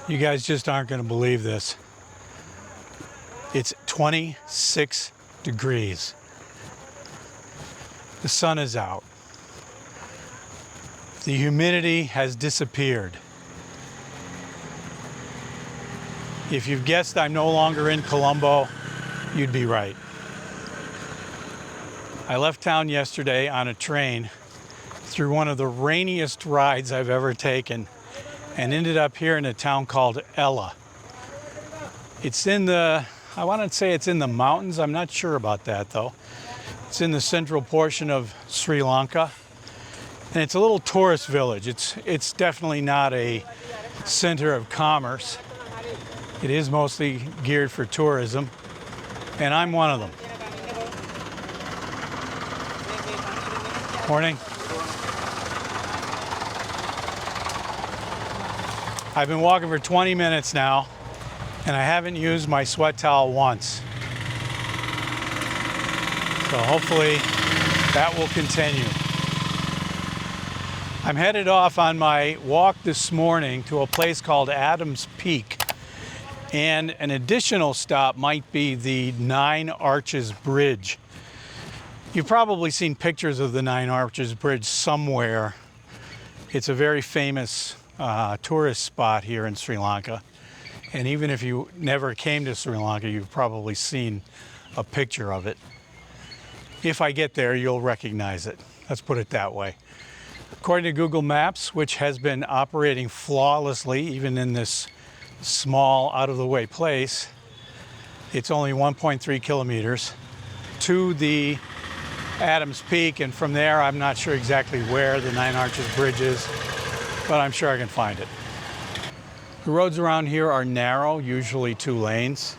You guys just aren't going to believe this. It's 26 degrees. The sun is out. The humidity has disappeared. If you've guessed I'm no longer in Colombo, you'd be right. I left town yesterday on a train through one of the rainiest rides I've ever taken and ended up here in a town called Ella. It's in the, I want to say it's in the mountains. I'm not sure about that though. It's in the central portion of Sri Lanka. And it's a little tourist village. It's definitely not a center of commerce. It is mostly geared for tourism, and I'm one of them. Morning. I've been walking for 20 minutes now, and I haven't used my sweat towel once. So hopefully that will continue. I'm headed off on my walk this morning to a place called Adams Peak. And an additional stop might be the Nine Arches Bridge. You've probably seen pictures of the Nine Arches Bridge somewhere. It's a very famous tourist spot here in Sri Lanka. And even if you never came to Sri Lanka, you've probably seen a picture of it. If I get there, you'll recognize it. Let's put it that way. According to Google Maps, which has been operating flawlessly even in this small, out-of-the-way place, it's only 1.3 kilometers to the Adams Peak, and from there I'm not sure exactly where the Nine Arches Bridge is, but I'm sure I can find it. The roads around here are narrow, usually 2 lanes,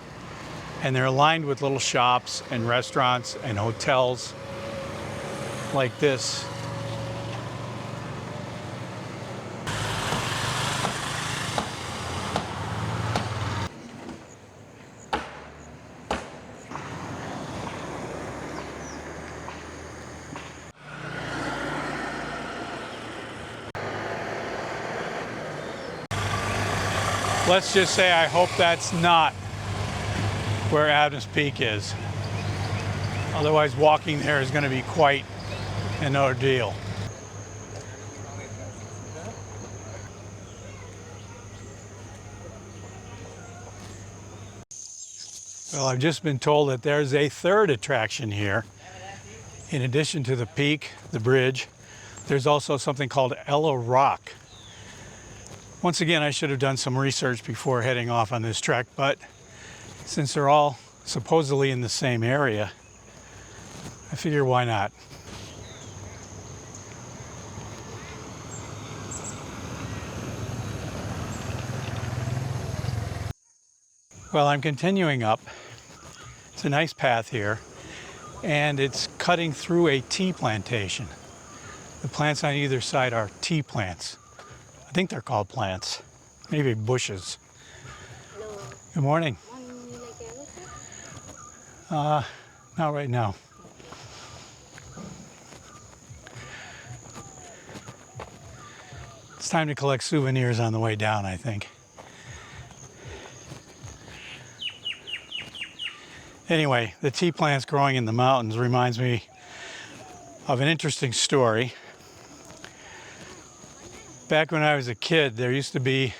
and they're lined with little shops and restaurants and hotels like this. Let's just say I hope that's not where Adams Peak is. Otherwise, walking there is going to be quite an ordeal. Well, I've just been told that there's a third attraction here. In addition to the peak, the bridge, there's also something called Ella Rock. Once again, I should have done some research before heading off on this trek, but since they're all supposedly in the same area, I figure why not? Well, I'm continuing up. It's a nice path here, and it's cutting through a tea plantation. The plants on either side are tea plants. I think they're called plants, maybe bushes. Hello. Good morning. Not right now. It's time to collect souvenirs on the way down, I think. Anyway, the tea plants growing in the mountains reminds me of an interesting story. Back when I was a kid, there used to be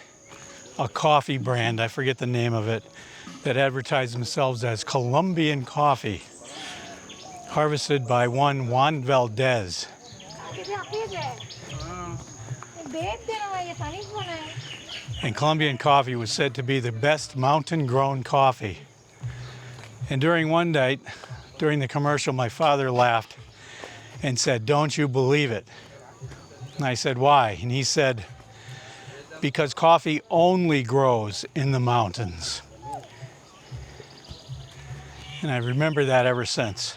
a coffee brand, I forget the name of it, that advertised themselves as Colombian coffee, harvested by one Juan Valdez. And Colombian coffee was said to be the best mountain-grown coffee. And during one night, during the commercial, my father laughed and said, "Don't you believe it?" And I said, "Why?" And he said, "Because coffee only grows in the mountains." And I remember that ever since.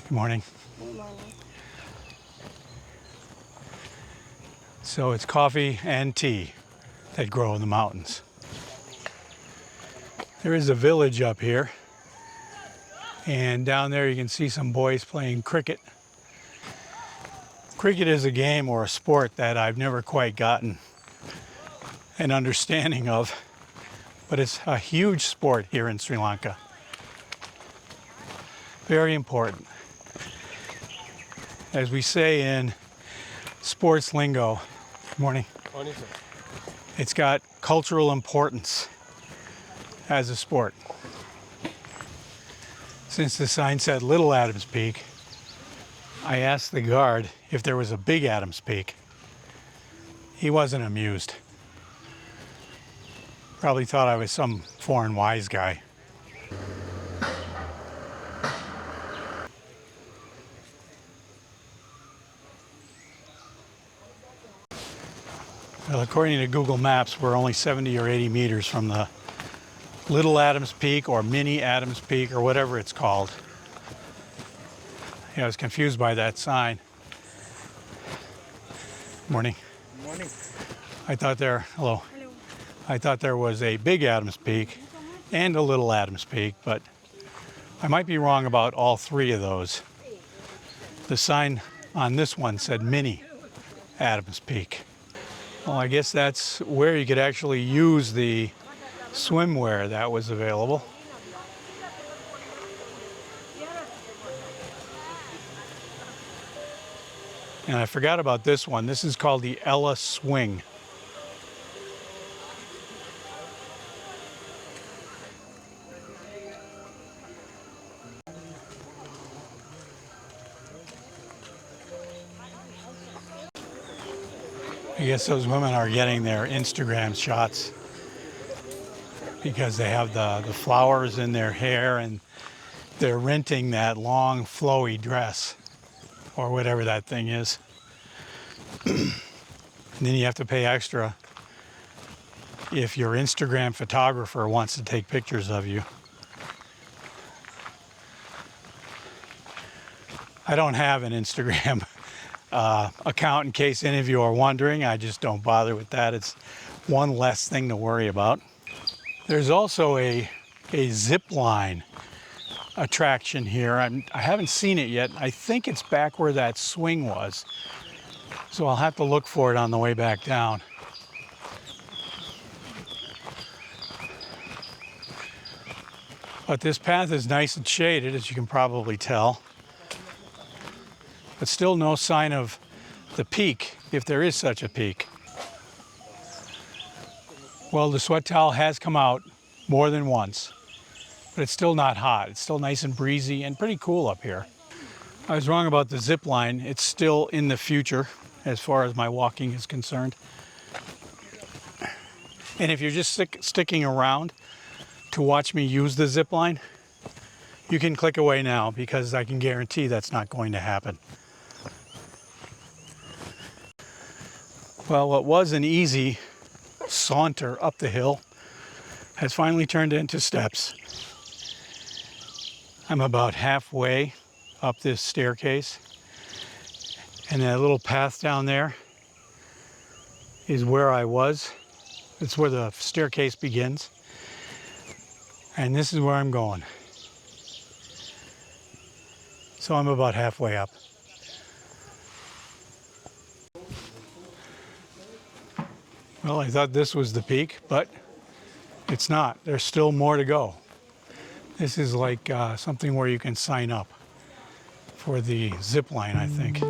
Good morning. Good morning. So it's coffee and tea that grow in the mountains. There is a village up here. And down there you can see some boys playing cricket. Cricket is a game or a sport that I've never quite gotten an understanding of, but it's a huge sport here in Sri Lanka. Very important. As we say in sports lingo, good morning, Morning, sir. it's got cultural importance as a sport. Since the sign said Little Adams Peak, I asked the guard if there was a Big Adams Peak. He wasn't amused. Probably thought I was some foreign wise guy. Well, according to Google Maps, we're only 70 or 80 meters from the Little Adams Peak or Mini Adams Peak or whatever it's called. Yeah, I was confused by that sign. Morning. Morning. Hello. I thought there was a Big Adams Peak and a Little Adams Peak, but I might be wrong about all three of those. The sign on this one said Mini Adams Peak. Well, I guess that's where you could actually use the swimwear that was available. And I forgot about this one. This is called the Ella Swing. I guess those women are getting their Instagram shots because they have the flowers in their hair and they're renting that long flowy dress or whatever that thing is. And then you have to pay extra if your Instagram photographer wants to take pictures of you. I don't have an Instagram account, in case any of you are wondering. I just don't bother with that. It's one less thing to worry about. There's also a zip line attraction here. I haven't seen it yet. I think it's back where that swing was. So I'll have to look for it on the way back down. But this path is nice and shaded, as you can probably tell. But still no sign of the peak, if there is such a peak. Well, the sweat towel has come out more than once, but it's still not hot. It's still nice and breezy and pretty cool up here. I was wrong about the zip line. It's still in the future as far as my walking is concerned. And if you're just sticking around to watch me use the zip line, you can click away now, because I can guarantee that's not going to happen. Well, what was an easy saunter up the hill has finally turned into steps. I'm about halfway up this staircase, and that little path down there is where I was. It's where the staircase begins, and this is where I'm going. So I'm about halfway up. Well, I thought this was the peak, but it's not. There's still more to go. This is like something where you can sign up for the zip line, I think.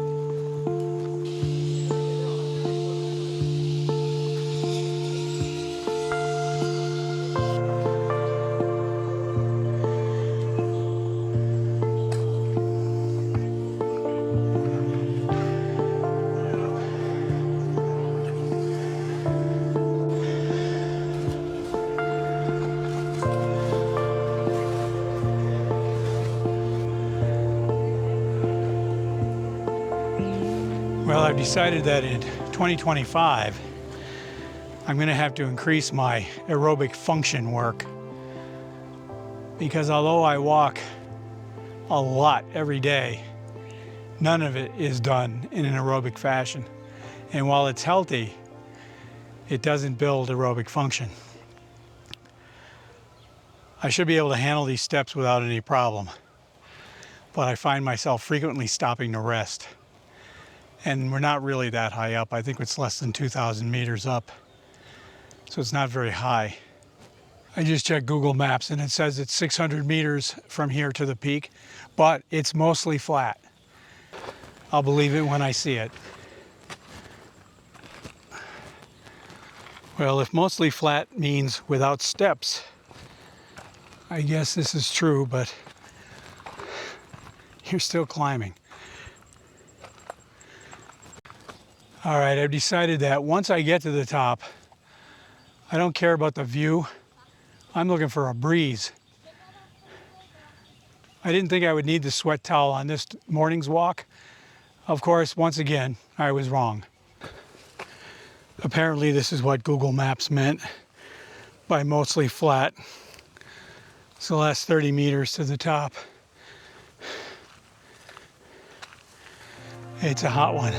Well, I've decided that in 2025, I'm going to have to increase my aerobic function work, because although I walk a lot every day, none of it is done in an aerobic fashion. And while it's healthy, it doesn't build aerobic function. I should be able to handle these steps without any problem, but I find myself frequently stopping to rest. And we're not really that high up. I think it's less than 2,000 meters up. so it's not very high. I just checked Google Maps and it says it's 600 meters from here to the peak, but it's mostly flat. I'll believe it when I see it. Well, if mostly flat means without steps, I guess this is true, but you're still climbing. All right, I've decided that once I get to the top, I don't care about the view. I'm looking for a breeze. I didn't think I would need the sweat towel on this morning's walk. Of course, once again, I was wrong. Apparently, this is what Google Maps meant by mostly flat. It's the last 30 meters to the top. It's a hot one.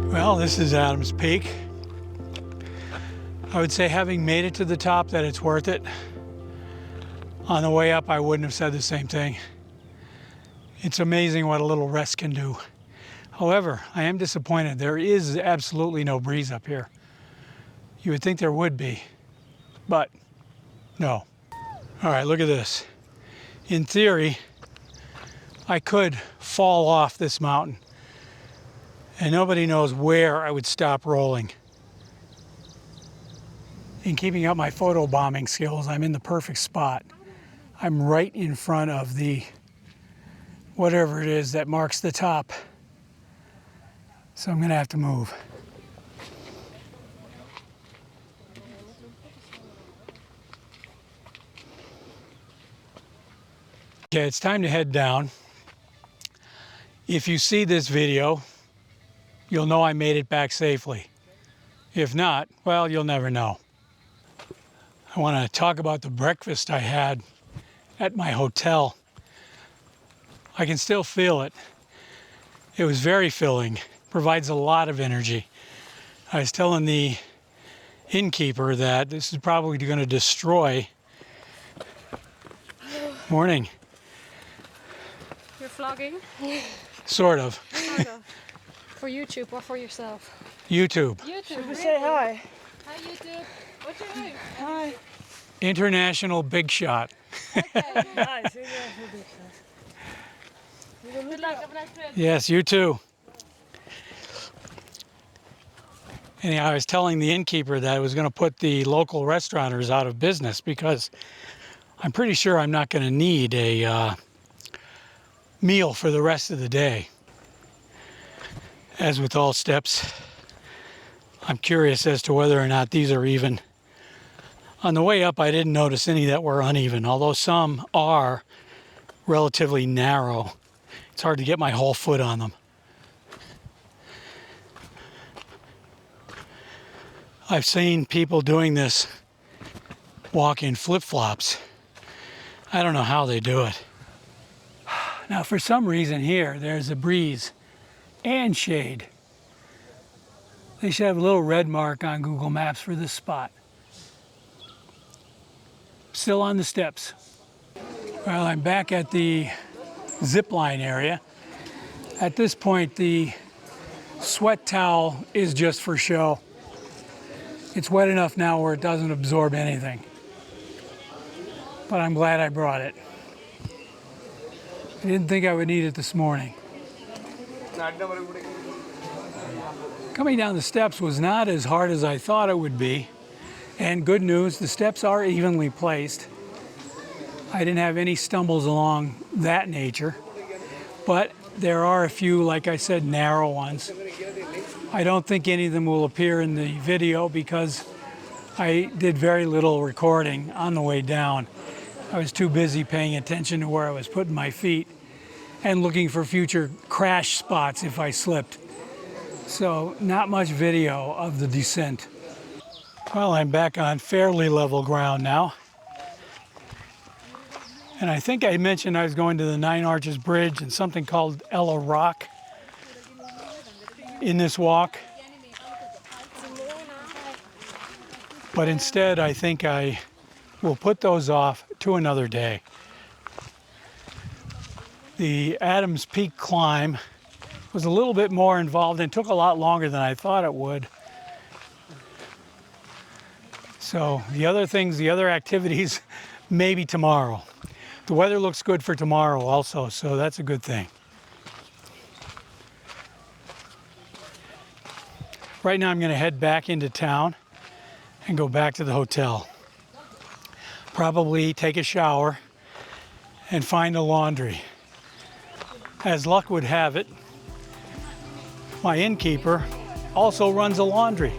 Well, this is Adams Peak. I would say, having made it to the top, that it's worth it. On the way up, I wouldn't have said the same thing. It's amazing what a little rest can do. However, I am disappointed. There is absolutely no breeze up here. You would think there would be, but no. All right, look at this. In theory, I could fall off this mountain, and nobody knows where I would stop rolling. In keeping up my photo bombing skills, I'm in the perfect spot. I'm right in front of the, whatever it is that marks the top. So I'm gonna have to move. Okay, it's time to head down. If you see this video, you'll know I made it back safely. If not, well, you'll never know. I want to talk about the breakfast I had at my hotel. I can still feel it. It was very filling, provides a lot of energy. I was telling the innkeeper that this is probably going to destroy. Morning. You're vlogging? Sort of. For YouTube or for yourself? YouTube. YouTube. Say hi. Hi YouTube. What you doing? Hi. International big shot. Nice. Good luck. Have a nice trip. Yes, you too. Anyhow, I was telling the innkeeper that I was going to put the local restaurateurs out of business because I'm pretty sure I'm not going to need a meal for the rest of the day. As with all steps, I'm curious as to whether or not these are even. On the way up, I didn't notice any that were uneven, although some are relatively narrow. It's hard to get my whole foot on them. I've seen people doing this walk in flip-flops. I don't know how they do it. Now, for some reason here, there's a breeze and shade. They should have a little red mark on Google Maps for this spot. Still on the steps. Well, I'm back at the zip line area. At this point, the sweat towel is just for show. It's wet enough now where it doesn't absorb anything. But I'm glad I brought it. I didn't think I would need it this morning. Coming down the steps was not as hard as I thought it would be. And good news, the steps are evenly placed. I didn't have any stumbles along that nature. But there are a few, like I said, narrow ones. I don't think any of them will appear in the video because I did very little recording on the way down. I was too busy paying attention to where I was putting my feet and looking for future crash spots if I slipped. So not much video of the descent. Well, I'm back on fairly level ground now. And I think I mentioned I was going to the Nine Arches Bridge and something called Ella Rock in this walk. But instead, I think I will put those off to another day. The Adams Peak climb was a little bit more involved and took a lot longer than I thought it would. So the other activities, maybe tomorrow. The weather looks good for tomorrow also, so that's a good thing. Right now I'm going to head back into town and go back to the hotel. Probably take a shower and find a laundry. As luck would have it, my innkeeper also runs a laundry.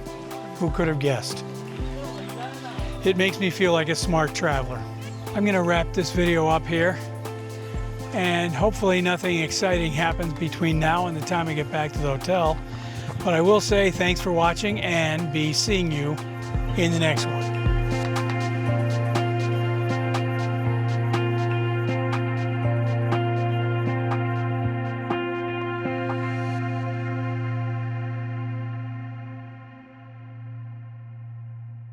Who could have guessed? It makes me feel like a smart traveler. I'm going to wrap this video up here, and hopefully nothing exciting happens between now and the time I get back to the hotel. But I will say thanks for watching, and be seeing you in the next one.